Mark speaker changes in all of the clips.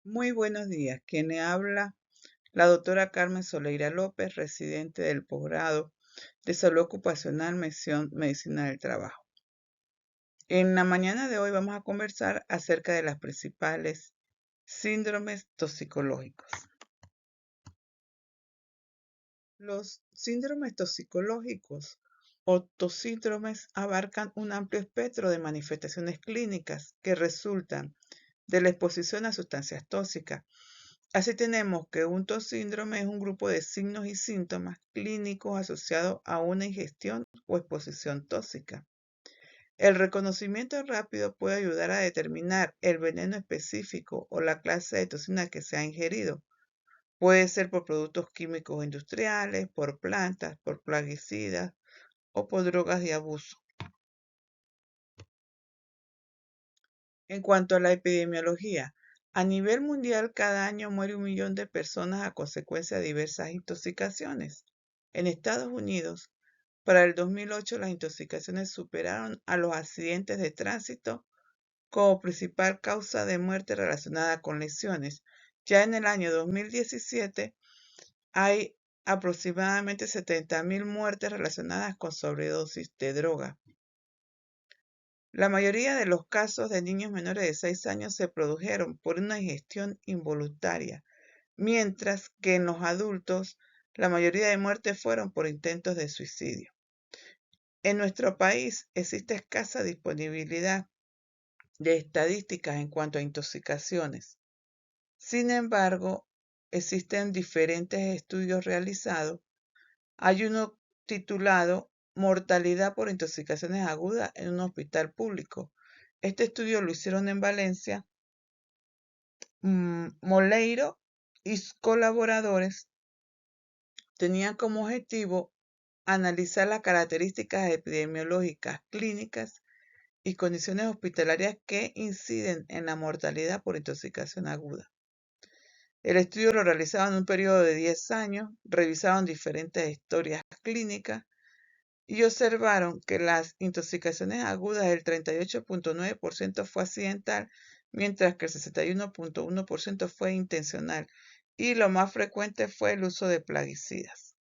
Speaker 1: Muy buenos días. Quien le habla, la doctora Carmen Soleira López, residente del posgrado de Salud Ocupacional, mención Medicina del Trabajo. En la mañana de hoy vamos a conversar acerca de las principales síndromes toxicológicos. Los síndromes toxicológicos o tosíndromes abarcan un amplio espectro de manifestaciones clínicas que resultan de la exposición a sustancias tóxicas. Así tenemos que un tosíndrome es un grupo de signos y síntomas clínicos asociados a una ingestión o exposición tóxica. El reconocimiento rápido puede ayudar a determinar el veneno específico o la clase de toxina que se ha ingerido. Puede ser por productos químicos industriales, por plantas, por plaguicidas o por drogas de abuso. En cuanto a la epidemiología, a nivel mundial cada año muere 1 millón de personas a consecuencia de diversas intoxicaciones. En Estados Unidos, para el 2008 las intoxicaciones superaron a los accidentes de tránsito como principal causa de muerte relacionada con lesiones. Ya en el año 2017 hay aproximadamente 70.000 muertes relacionadas con sobredosis de droga. La mayoría de los casos de niños menores de 6 años se produjeron por una ingestión involuntaria, mientras que en los adultos la mayoría de muertes fueron por intentos de suicidio. En nuestro país existe escasa disponibilidad de estadísticas en cuanto a intoxicaciones. Sin embargo, existen diferentes estudios realizados. Hay uno titulado Mortalidad por intoxicaciones agudas en un hospital público. Este estudio lo hicieron en Valencia. Moleiro y sus colaboradores tenían como objetivo analizar las características epidemiológicas, clínicas y condiciones hospitalarias que inciden en la mortalidad por intoxicación aguda. El estudio lo realizaron en un periodo de 10 años, revisaron diferentes historias clínicas y observaron que las intoxicaciones agudas del 38.9% fue accidental, mientras que el 61.1% fue intencional, y lo más frecuente fue el uso de plaguicidas.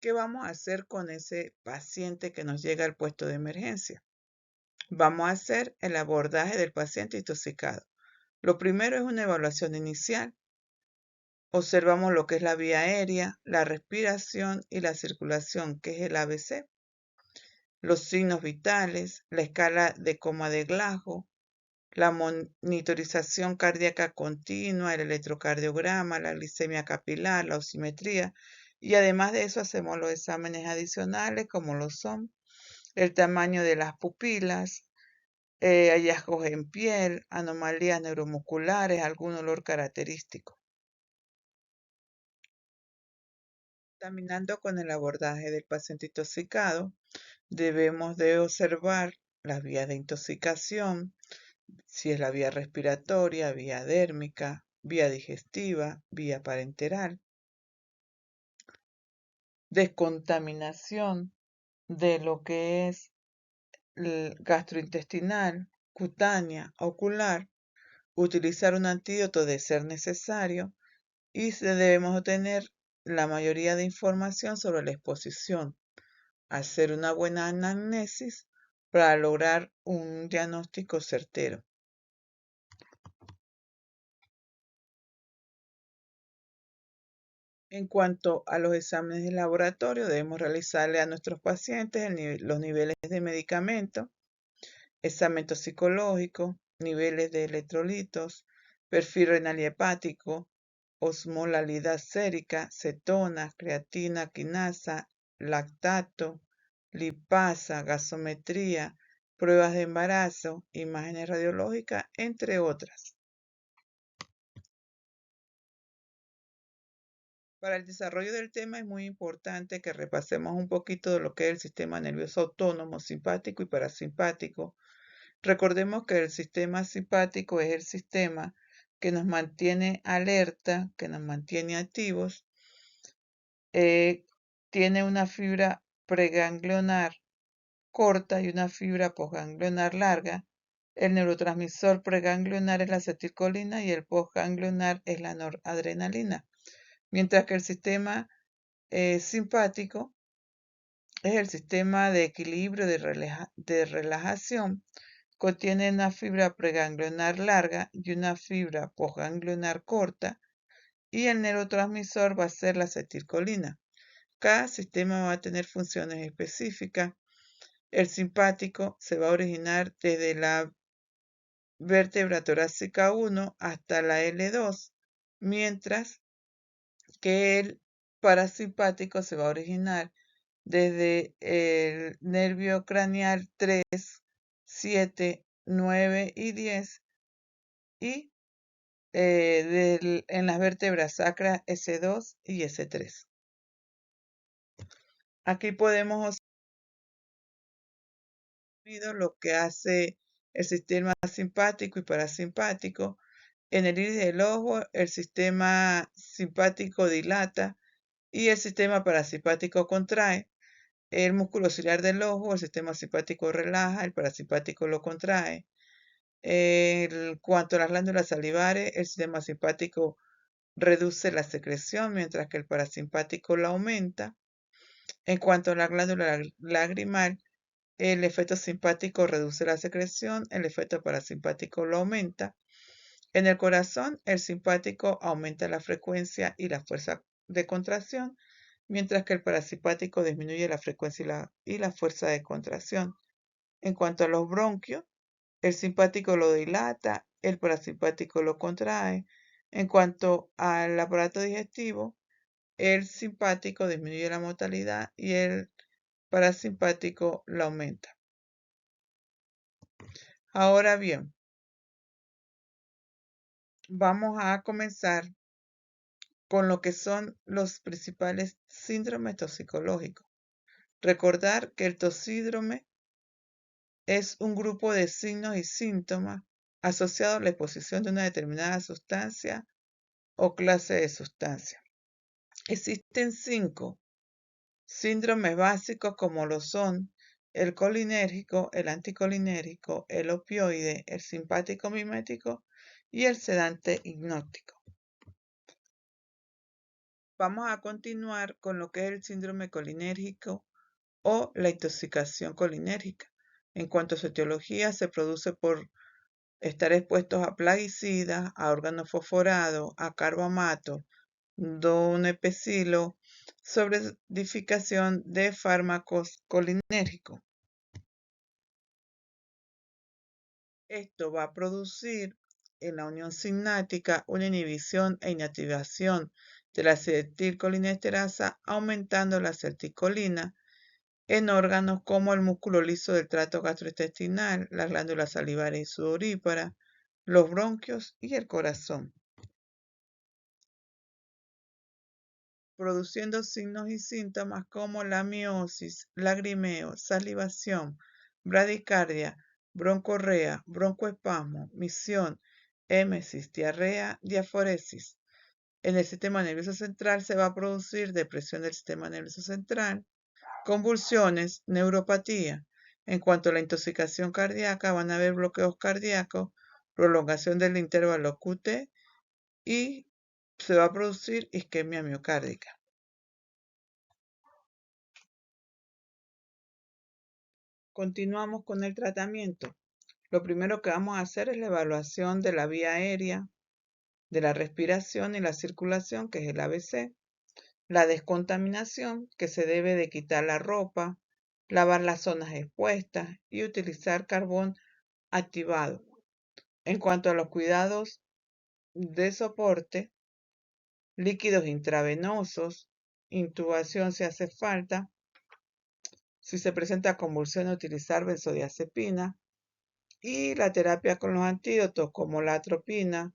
Speaker 1: ¿Qué vamos a hacer con ese paciente que nos llega al puesto de emergencia? Vamos a hacer el abordaje del paciente intoxicado. Lo primero es una evaluación inicial. Observamos lo que es la vía aérea, la respiración y la circulación, que es el ABC, los signos vitales, la escala de coma de Glasgow, la monitorización cardíaca continua, el electrocardiograma, la glicemia capilar, la oximetría, y además de eso hacemos los exámenes adicionales como lo son el tamaño de las pupilas, hallazgos en piel, anomalías neuromusculares, algún olor característico. Terminando con el abordaje del paciente intoxicado, debemos de observar las vías de intoxicación, si es la vía respiratoria, vía dérmica, vía digestiva, vía parenteral, descontaminación de lo que es gastrointestinal, cutánea, ocular, utilizar un antídoto de ser necesario y debemos tener la mayoría de información sobre la exposición, hacer una buena anamnesis para lograr un diagnóstico certero. En cuanto a los exámenes de laboratorio, debemos realizarle a nuestros pacientes los niveles de medicamentos, examen toxicológico, niveles de electrolitos, perfil renal y hepático, osmolalidad sérica, cetonas, creatina, quinasa, lactato, lipasa, gasometría, pruebas de embarazo, imágenes radiológicas, entre otras. Para el desarrollo del tema es muy importante que repasemos un poquito de lo que es el sistema nervioso autónomo, simpático y parasimpático. Recordemos que el sistema simpático es el sistema que nos mantiene alerta, que nos mantiene activos. Tiene una fibra preganglionar corta y una fibra postganglionar larga. El neurotransmisor preganglionar es la acetilcolina y el postganglionar es la noradrenalina, mientras que el sistema simpático es el sistema de equilibrio de relajación. Contiene una fibra preganglionar larga y una fibra postganglionar corta, y el neurotransmisor va a ser la acetilcolina. Cada sistema va a tener funciones específicas. El simpático se va a originar desde la vértebra torácica 1 hasta la L2, mientras que el parasimpático se va a originar desde el nervio craneal 3, 7, 9 y 10 y en las vértebras sacras S2 y S3. Aquí podemos observar lo que hace el sistema simpático y parasimpático. En el iris del ojo, el sistema simpático dilata y el sistema parasimpático contrae. El músculo ciliar del ojo, el sistema simpático relaja, el parasimpático lo contrae. En cuanto a las glándulas salivares, el sistema simpático reduce la secreción, mientras que el parasimpático la aumenta. En cuanto a la glándula lagrimal, el efecto simpático reduce la secreción, el efecto parasimpático lo aumenta. En el corazón, el simpático aumenta la frecuencia y la fuerza de contracción, mientras que el parasimpático disminuye la frecuencia y la fuerza de contracción. En cuanto a los bronquios, el simpático lo dilata, el parasimpático lo contrae. En cuanto al aparato digestivo, el simpático disminuye la motilidad y el parasimpático lo aumenta. Ahora bien, vamos a comenzar con lo que son los principales síndromes toxicológicos. Recordar que el toxíndrome es un grupo de signos y síntomas asociados a la exposición de una determinada sustancia o clase de sustancia. Existen 5 síndromes básicos como lo son el colinérgico, el anticolinérgico, el opioide, el simpático mimético y el sedante hipnótico. Vamos a continuar con lo que es el síndrome colinérgico o la intoxicación colinérgica. En cuanto a su etiología, se produce por estar expuestos a plaguicidas, a órganos fosforados, a carbamato, donepecilo, sobreedificación de fármacos colinérgicos. Esto va a producir en la unión sináptica una inhibición e inactivación de la acetilcolinesterasa, aumentando la acetilcolina en órganos como el músculo liso del tracto gastrointestinal, las glándulas salivares y sudoríparas, los bronquios y el corazón, produciendo signos y síntomas como la miosis, lagrimeo, salivación, bradicardia, broncorrea, broncoespasmo, misión, émesis, diarrea, diaforesis. En el sistema nervioso central se va a producir depresión del sistema nervioso central, convulsiones, neuropatía. En cuanto a la intoxicación cardíaca, van a haber bloqueos cardíacos, prolongación del intervalo QT y se va a producir isquemia miocárdica. Continuamos con el tratamiento. Lo primero que vamos a hacer es la evaluación de la vía aérea, de la respiración y la circulación, que es el ABC. La descontaminación, que se debe de quitar la ropa, lavar las zonas expuestas y utilizar carbón activado. En cuanto a los cuidados de soporte, líquidos intravenosos, intubación si hace falta, si se presenta convulsión, utilizar benzodiazepina y la terapia con los antídotos como la atropina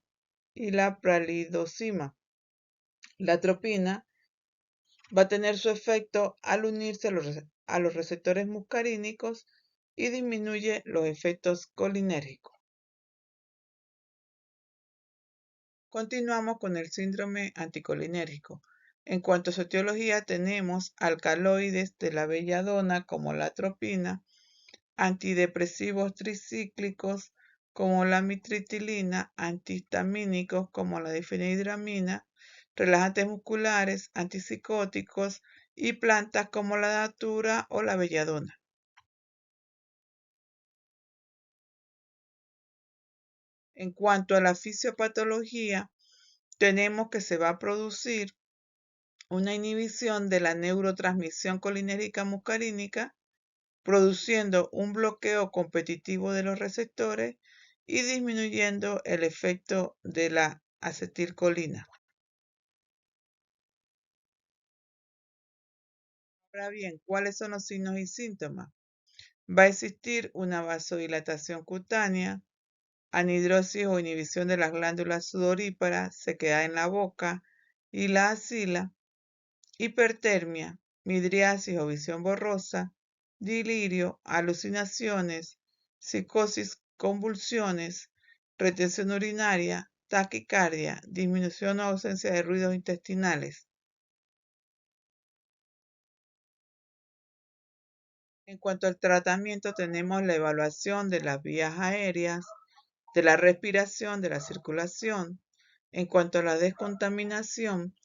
Speaker 1: y la pralidocima. La atropina va a tener su efecto al unirse a los receptores muscarínicos y disminuye los efectos colinérgicos. Continuamos con el síndrome anticolinérgico. En cuanto a su etiología, tenemos alcaloides de la belladona como la atropina, antidepresivos tricíclicos como la mitriptilina, antihistamínicos como la difenhidramina, relajantes musculares, antipsicóticos y plantas como la datura o la belladona. En cuanto a la fisiopatología, tenemos que se va a producir una inhibición de la neurotransmisión colinérgica muscarínica, produciendo un bloqueo competitivo de los receptores y disminuyendo el efecto de la acetilcolina. Ahora bien, ¿cuáles son los signos y síntomas? Va a existir una vasodilatación cutánea, anhidrosis o inhibición de las glándulas sudoríparas, sequedad en la boca y la axila, hipertermia, midriasis o visión borrosa, delirio, alucinaciones, psicosis, convulsiones, retención urinaria, taquicardia, disminución o ausencia de ruidos intestinales. En cuanto al tratamiento, tenemos la evaluación de las vías aéreas, de la respiración, de la circulación. En cuanto a la descontaminación,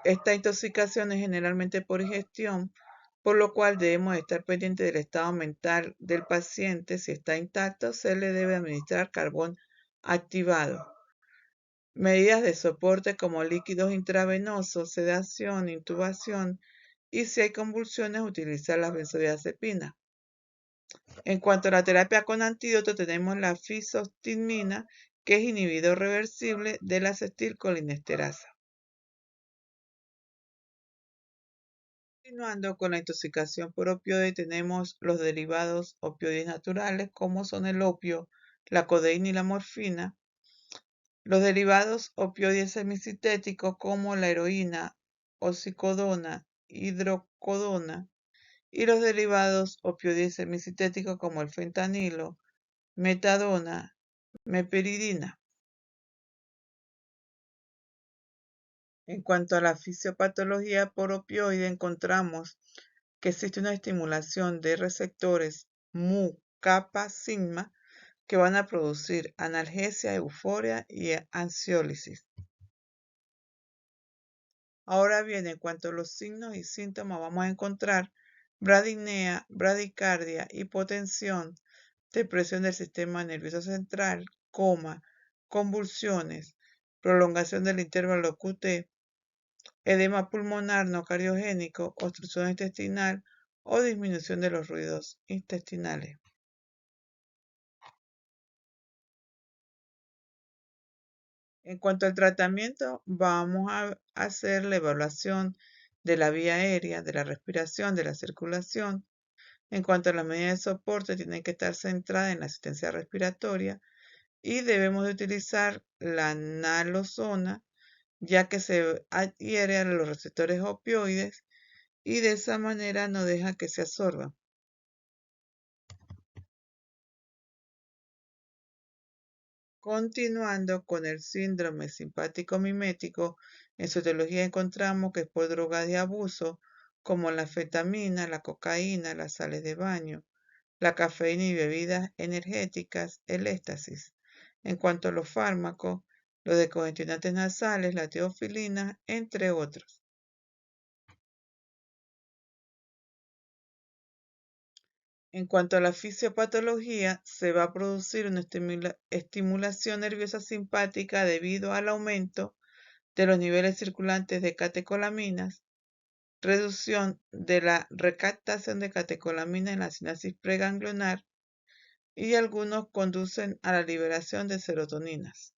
Speaker 1: esta intoxicación es generalmente por ingestión, por lo cual debemos estar pendientes del estado mental del paciente. Si está intacto, se le debe administrar carbón activado. Medidas de soporte como líquidos intravenosos, sedación, intubación y si hay convulsiones, utilizar las benzodiazepinas. En cuanto a la terapia con antídoto, tenemos la fisostigmina, que es inhibidor reversible de la acetilcolinesterasa. Continuando con la intoxicación por opioide, tenemos los derivados opioides naturales, como son el opio, la codeína y la morfina. Los derivados opioides semisintéticos, como la heroína, oxicodona, hidrocodona. Y los derivados opioides semisintéticos, como el fentanilo, metadona, meperidina. En cuanto a la fisiopatología por opioide, encontramos que existe una estimulación de receptores mu, kappa, sigma, que van a producir analgesia, euforia y ansiólisis. Ahora bien, en cuanto a los signos y síntomas, vamos a encontrar bradipnea, bradicardia, hipotensión, depresión del sistema nervioso central, coma, convulsiones, prolongación del intervalo QT, edema pulmonar no cardiogénico, obstrucción intestinal o disminución de los ruidos intestinales. En cuanto al tratamiento, vamos a hacer la evaluación de la vía aérea, de la respiración, de la circulación. En cuanto a las medidas de soporte, tienen que estar centradas en la asistencia respiratoria y debemos de utilizar la nalozona, ya que se adhiere a los receptores opioides y de esa manera no deja que se absorban. Continuando con el síndrome simpático mimético, en su etiología encontramos que es por drogas de abuso, como la anfetamina, la cocaína, las sales de baño, la cafeína y bebidas energéticas, el éxtasis. En cuanto a los fármacos, los descongestionantes nasales, la teofilina, entre otros. En cuanto a la fisiopatología, se va a producir una estimulación nerviosa simpática debido al aumento de los niveles circulantes de catecolaminas, reducción de la recaptación de catecolaminas en la sinapsis preganglionar y algunos conducen a la liberación de serotoninas.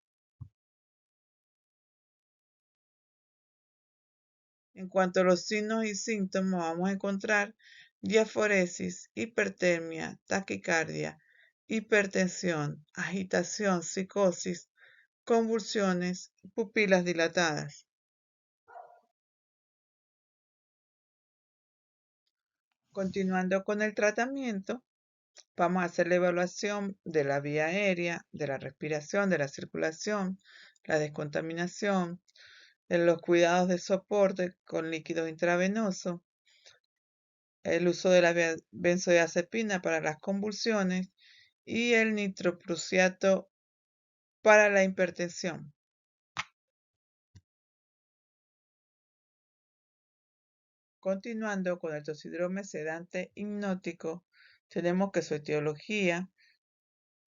Speaker 1: En cuanto a los signos y síntomas, vamos a encontrar diaforesis, hipertermia, taquicardia, hipertensión, agitación, psicosis, convulsiones, pupilas dilatadas. Continuando con el tratamiento, vamos a hacer la evaluación de la vía aérea, de la respiración, de la circulación, la descontaminación, de los cuidados de soporte con líquidos intravenosos. el uso de la benzodiazepina para las convulsiones y el nitroprusiato para la hipertensión. Continuando con el toxidrome sedante hipnótico, tenemos que su etiología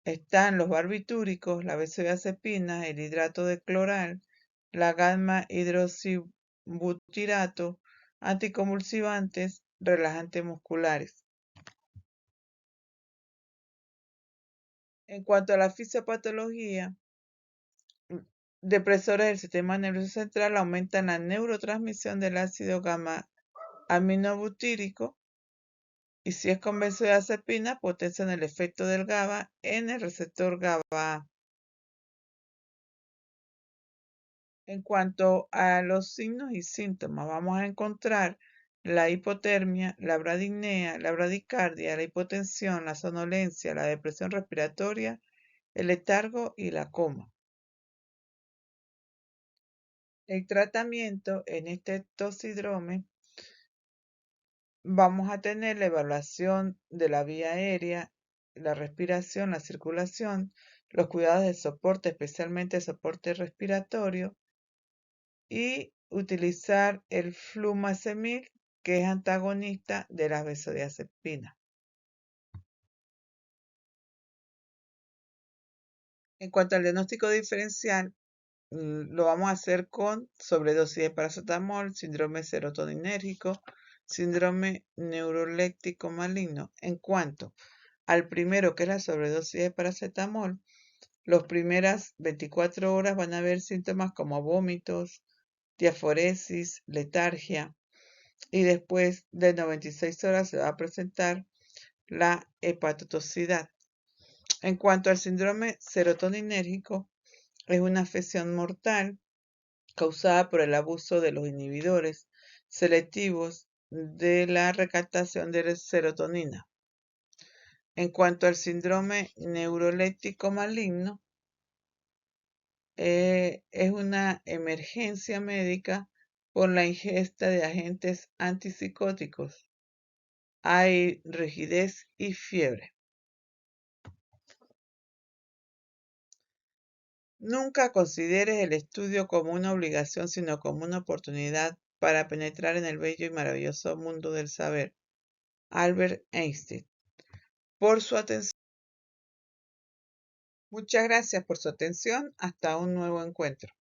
Speaker 1: están los barbitúricos, la benzodiazepina, el hidrato de cloral, la gamma hidroxibutirato, anticonvulsivantes, relajantes musculares. En cuanto a la fisiopatología, depresores del sistema nervioso central aumentan la neurotransmisión del ácido gamma aminobutírico y si es con benzodiazepina, potencian el efecto del GABA en el receptor GABA. En cuanto a los signos y síntomas, vamos a encontrar la hipotermia, la bradipnea, la bradicardia, la hipotensión, la somnolencia, la depresión respiratoria, el letargo y la coma. El tratamiento en este toxidrome vamos a tener la evaluación de la vía aérea, la respiración, la circulación, los cuidados de soporte, especialmente soporte respiratorio, y utilizar el flumacemil, que es antagonista de la benzodiazepina. En cuanto al diagnóstico diferencial, lo vamos a hacer con sobredosis de paracetamol, síndrome serotoninérgico, síndrome neuroléptico maligno. En cuanto al primero, que es la sobredosis de paracetamol, las primeras 24 horas van a haber síntomas como vómitos, diaforesis, letargia, y después de 96 horas se va a presentar la hepatotoxicidad. En cuanto al síndrome serotoninérgico, es una afección mortal causada por el abuso de los inhibidores selectivos de la recaptación de serotonina. En cuanto al síndrome neuroléptico maligno, es una emergencia médica por la ingesta de agentes antipsicóticos. Hay rigidez y fiebre. Nunca consideres el estudio como una obligación, sino como una oportunidad para penetrar en el bello y maravilloso mundo del saber. Albert Einstein. Por su atención. Muchas gracias por su atención. Hasta un nuevo encuentro.